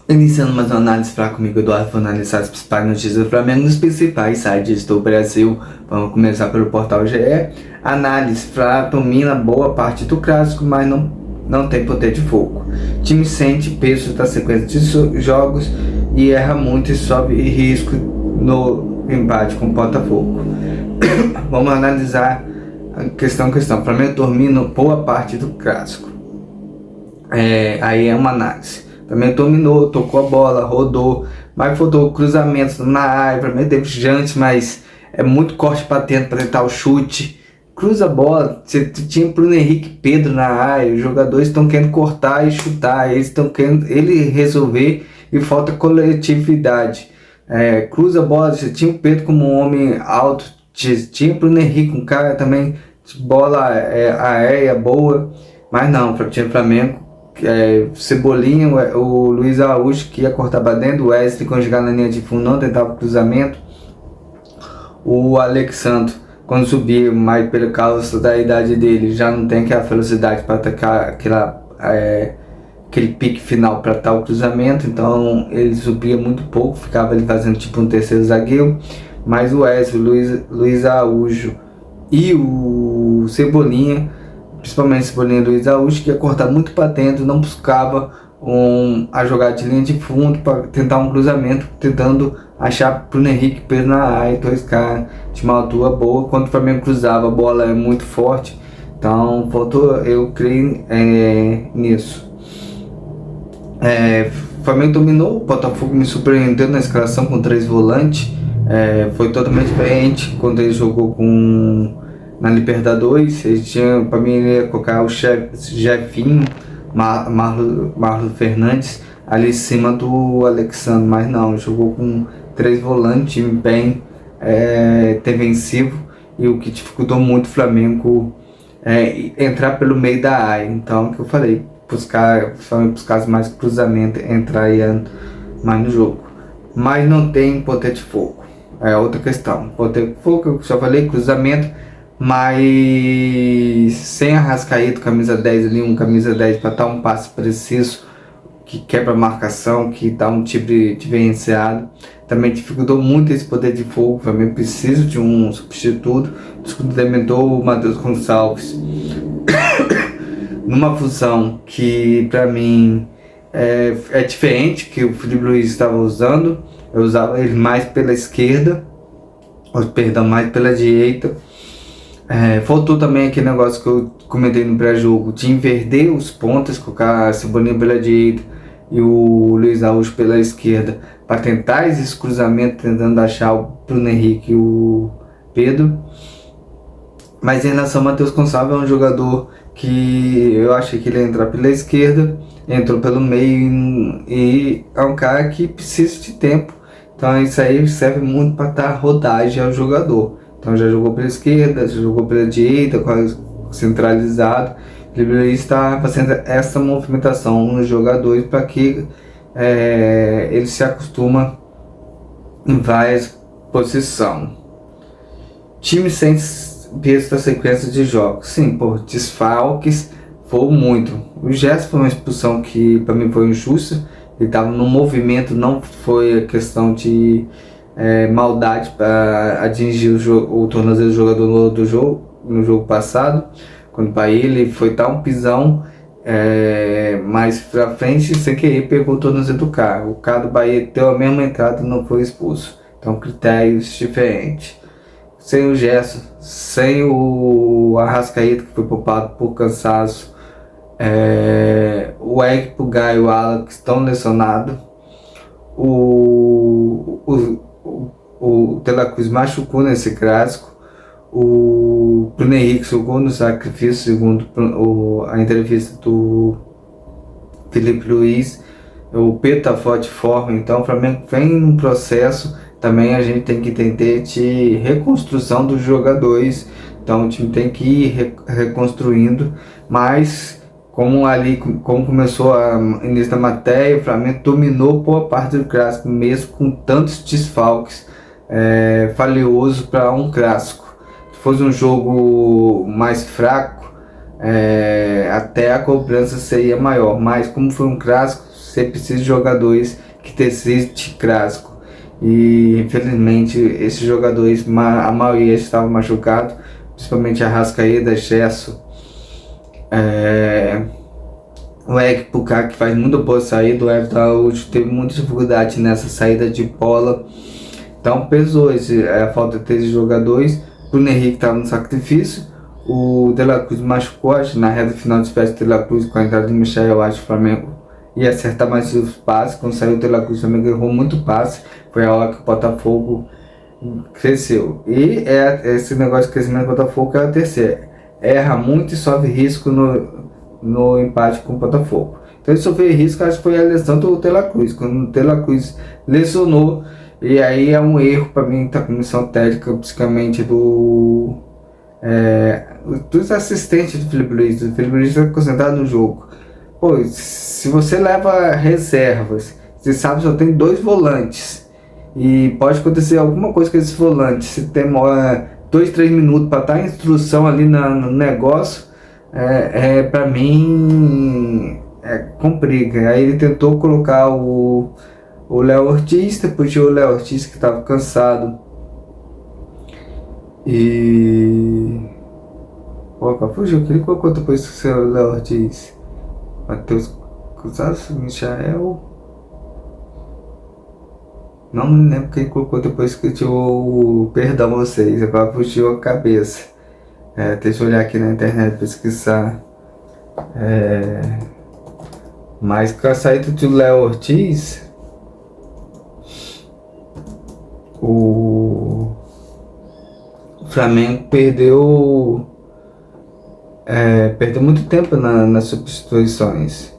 Iniciando mais uma análise para comigo, Eduardo, vou analisar as principais notícias do Flamengo nos principais sites do Brasil. Vamos começar pelo portal GE. Análise: Flá domina boa parte do clássico, mas não tem poder de fogo. Time sente peso da sequência de jogos e erra muito e sobe risco no empate com o Botafogo. Vamos analisar questão. Flamengo domina boa parte do clássico. Aí é uma análise. Também dominou, tocou a bola, rodou, mas rodou cruzamentos na área, também teve chance, mas é muito corte para dentro para tentar o chute. Cruza a bola, você tinha Bruno Henrique e Pedro na área, os jogadores estão querendo cortar e chutar, eles estão querendo ele resolver e falta coletividade. Cruza a bola, você tinha o Pedro como um homem alto, tinha Bruno Henrique, um cara também de bola aérea boa, mas não, tinha Flamengo. Cebolinha, o Luiz Araújo que ia cortar para dentro, o Wesley quando chegar na linha de fundo não tentava cruzamento, o Alexandre quando subia mais pelo causa da idade dele já não tem aquela velocidade para atacar aquele pique final para tal cruzamento, então ele subia muito pouco, ficava ali fazendo tipo um terceiro zagueiro, mas o Wesley, Luiz Araújo e o Cebolinha, principalmente Cebolinha e Luiz Araújo, que ia cortar muito para dentro, não buscava a jogada de linha de fundo para tentar um cruzamento, tentando achar Bruno Henrique Pedro na área, dois caras de uma altura boa. Quando o Flamengo cruzava, a bola é muito forte, então faltou, eu creio nisso. O Flamengo dominou, o Botafogo me surpreendeu na escalação com 3 volantes, foi totalmente diferente quando ele jogou na Libertadores. Ele tinha, para mim, ele ia colocar o Jefinho, Marlon Fernandes ali em cima do Alexandre, mas não, jogou com 3 volantes, time bem defensivo, e o que dificultou muito o Flamengo entrar pelo meio da área. Então, o que eu falei, buscar mais cruzamento, entrar mais no jogo, mas não tem poder de fogo. É outra questão, poder de fogo, eu já falei, cruzamento, mas sem Arrascaeta, camisa 10 ali, camisa 10 para dar um passe preciso, que quebra a marcação, que dá um tipo diferenciado, também dificultou muito esse poder de fogo. Também preciso de um substituto, complementou o Matheus Gonçalves numa função que para mim é diferente que o Felipe Luiz estava usando. Eu usava ele mais pela esquerda, mais pela direita. Faltou também aquele negócio que eu comentei no pré-jogo, de inverter os pontos, colocar a Cebolinha pela direita e o Luiz Araújo pela esquerda, para tentar esses cruzamentos, tentando achar o Bruno Henrique e o Pedro. Mas em relação ao Matheus Gonçalves, é um jogador que eu achei que ele ia entrar pela esquerda, entrou pelo meio, e é um cara que precisa de tempo, então isso aí serve muito para dar rodagem ao jogador. Então já jogou pela esquerda, já jogou pela direita, quase centralizado. Ele está fazendo essa movimentação nos jogadores para que ele se acostuma em várias posições. Time sem peso da sequência de jogos. Sim, por desfalques foi muito. O Gerson foi uma expulsão que para mim foi injusta. Ele estava no movimento, não foi a questão de maldade para atingir o tornozelo do jogador no jogo passado, quando para ele foi dar um pisão mais pra frente, sem querer pegou o tornozelo do cara. O cara do Bahia deu a mesma entrada e não foi expulso. Então critérios diferentes. Sem o Gerson, sem o Arrascaeta, que foi poupado por cansaço, o Eric Pulgar e o Alan, que estão lesionados, o De La Cruz machucou nesse clássico, o Bruno Henrique jogou no sacrifício, segundo a entrevista do Felipe Luiz. O Pedro está fora de forma, então o Flamengo vem num processo. Também a gente tem que entender de reconstrução dos jogadores, então o time tem que ir reconstruindo, mas como começou no início da matéria, o Flamengo dominou boa parte do clássico, mesmo com tantos desfalques, valioso para um clássico. Se fosse um jogo mais fraco, até a cobrança seria maior, mas como foi um clássico, você precisa de jogadores que decidem clássico. E infelizmente esses jogadores, a maioria estava machucado, principalmente Arrascaeta, Gerson, o Eric Pucá, que faz muito boa saída. O Everton Araújo teve muita dificuldade nessa saída de bola, então pesou a falta de jogadores. Bruno Henrique estava no sacrifício, o De La Cruz machucou, acho que na reta final de espécie. De La Cruz, com a entrada de Michael, eu acho que o Flamengo ia acertar mais os passes. Quando saiu o De La Cruz, o Flamengo errou muito passe, foi a hora que o Botafogo cresceu. E esse negócio de crescimento do Botafogo é a terceira: erra muito e sofre risco no empate com o Botafogo. Então ele sofreu risco, acho que foi a lesão do De La Cruz, quando o De La Cruz lesionou. E aí é um erro para mim da comissão técnica, basicamente dos assistentes do Felipe Luiz. O Felipe Luiz está concentrado no jogo. Pô, se você leva reservas, você sabe que só tem 2 volantes e pode acontecer alguma coisa com esses volantes, se demora 2, 3 minutos para dar instrução ali no negócio, para mim complica. Aí ele tentou colocar o Léo Ortiz, depois tinha o Léo Ortiz que estava cansado. E qual foi o jogo que ele colocou depois do seu Léo Ortiz? Matheus Cruzado, Michael. Não me lembro quem colocou depois que tirou. Perdão vocês, agora fugiu a cabeça. Deixa eu olhar aqui na internet, pesquisar. Mas com a saída do Léo Ortiz, o Flamengo perdeu muito tempo nas substituições.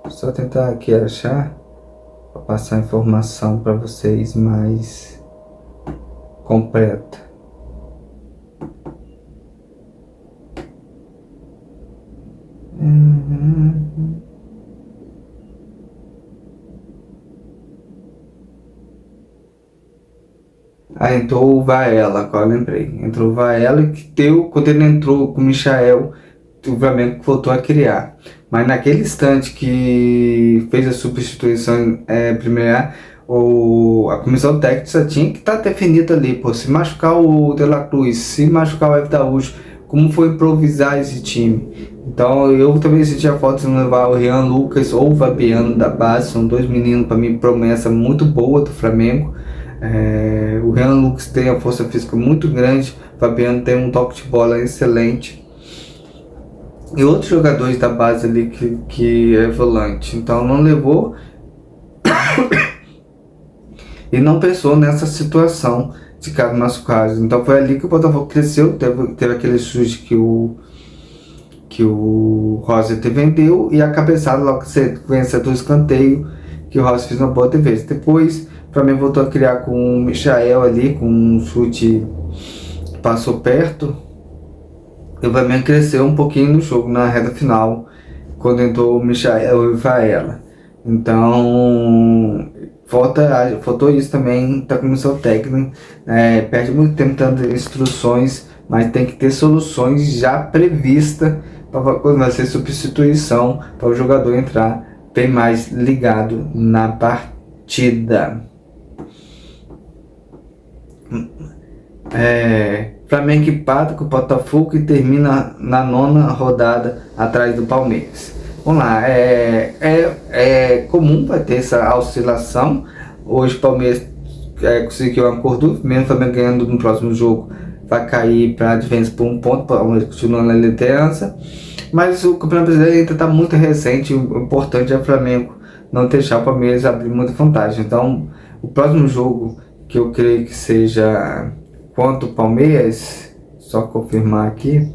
Só tentar aqui achar para passar a informação para vocês mais completa. Entrou o Varela, agora eu lembrei. Entrou o Varela, quando ele entrou com o Michael, o Flamengo voltou a criar. Mas naquele instante que fez a substituição primeira, a comissão técnica tinha que estar definida ali. Pô, se machucar o De La Cruz, se machucar o Everton Araújo, como foi improvisar esse time? Então eu também senti a falta de não levar o Rian Lucas ou o Fabiano da base. São 2 meninos, para mim, promessa muito boa do Flamengo. O Rian Lucas tem a força física muito grande, o Fabiano tem um toque de bola excelente, e outros jogadores da base ali que é volante. Então não levou e não pensou nessa situação de caso machucado. Então foi ali que o Botafogo cresceu. Teve aquele chute que o Rossi vendeu, e a cabeçada logo sequência do escanteio que o Rossi fez uma boa defesa. Depois o Flamengo voltou a criar com o Michael ali, com um chute que passou perto. E o Flamengo cresceu um pouquinho no jogo na reta final, quando entrou o Michael e o Varela. Então faltou isso também da comissão técnica. Perde muito tempo dando instruções, mas tem que ter soluções já previstas quando vai ser substituição, para o jogador entrar bem mais ligado na partida. Flamengo empata com o Botafogo e termina na 9ª rodada atrás do Palmeiras. Vamos lá, comum, vai ter essa oscilação. Hoje o Palmeiras conseguiu um acordo, mesmo o Flamengo ganhando no próximo jogo, vai cair para a diferença por 1 ponto, o Palmeiras continua na liderança. Mas o Campeonato Brasileiro ainda está muito recente, o importante é o Flamengo não deixar o Palmeiras abrir muita vantagem. Então o próximo jogo, que eu creio que seja contra o Palmeiras, só confirmar aqui,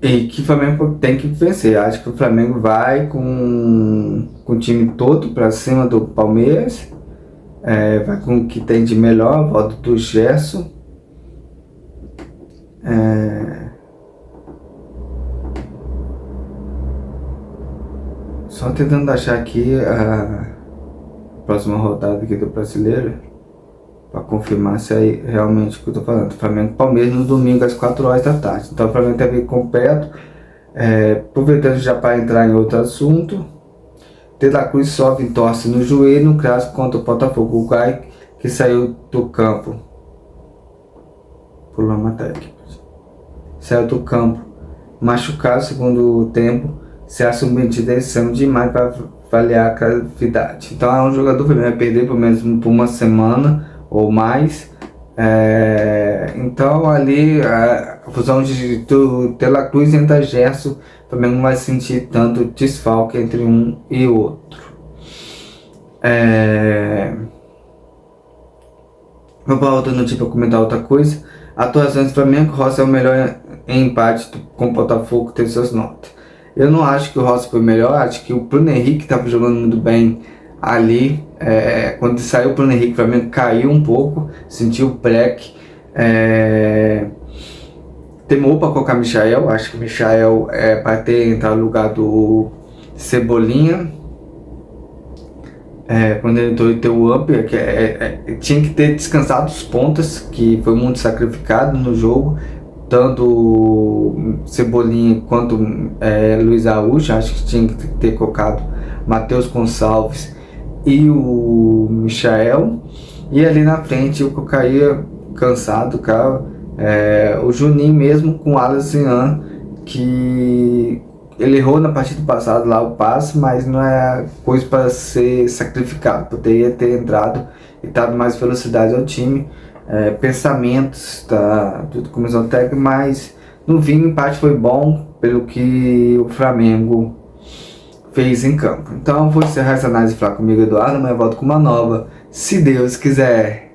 e que o Flamengo tem que vencer. Acho que o Flamengo vai com o time todo para cima do Palmeiras, vai com o que tem de melhor, a volta do Gerson. Só tentando achar aqui a próxima rodada aqui do Brasileiro, para confirmar se é realmente o que eu tô falando. Flamengo e Palmeiras no domingo às 4 horas da tarde. Então o Flamengo teve completo. Aproveitando já para entrar em outro assunto, De La Cruz sofre entorse no joelho no clássico contra o Botafogo. O Uruguai que saiu do campo. Pulou a matéria. Saiu do campo machucado segundo tempo. Se submetido a exame demais para avaliar a gravidade. Então é um jogador que vai perder pelo menos por uma semana ou mais. Então ali a fusão de De La Cruz e Gerson também não vai sentir tanto desfalque entre um e outro. Vou para outra notícia para comentar outra coisa. Atuações do Flamengo, Rossi é o melhor em empate com o Botafogo, tem suas notas. Eu não acho que o Rossi foi melhor, acho que o Bruno Henrique estava jogando muito bem ali. Quando saiu o Bruno Henrique, o Flamengo caiu um pouco, sentiu o break. Temou para colocar Michael, acho que Michael para ter entrado no lugar do Cebolinha. Quando ele entrou e ter o up, tinha que ter descansado os pontas, que foi muito sacrificado no jogo, tanto Cebolinha quanto Luiz Araújo. Acho que tinha que ter colocado Matheus Gonçalves e o Michael, e ali na frente eu colocaria cansado, cara, o Juninho mesmo com o Alisson, que ele errou na partida passada lá o passe, mas não é coisa para ser sacrificado. Poderia ter entrado e dado mais velocidade ao time, pensamentos da comissão técnica, mas no fim o empate foi bom pelo que o Flamengo fez em campo. Então vou encerrar essa análise e falar comigo, Eduardo, mas eu volto com uma nova, se Deus quiser.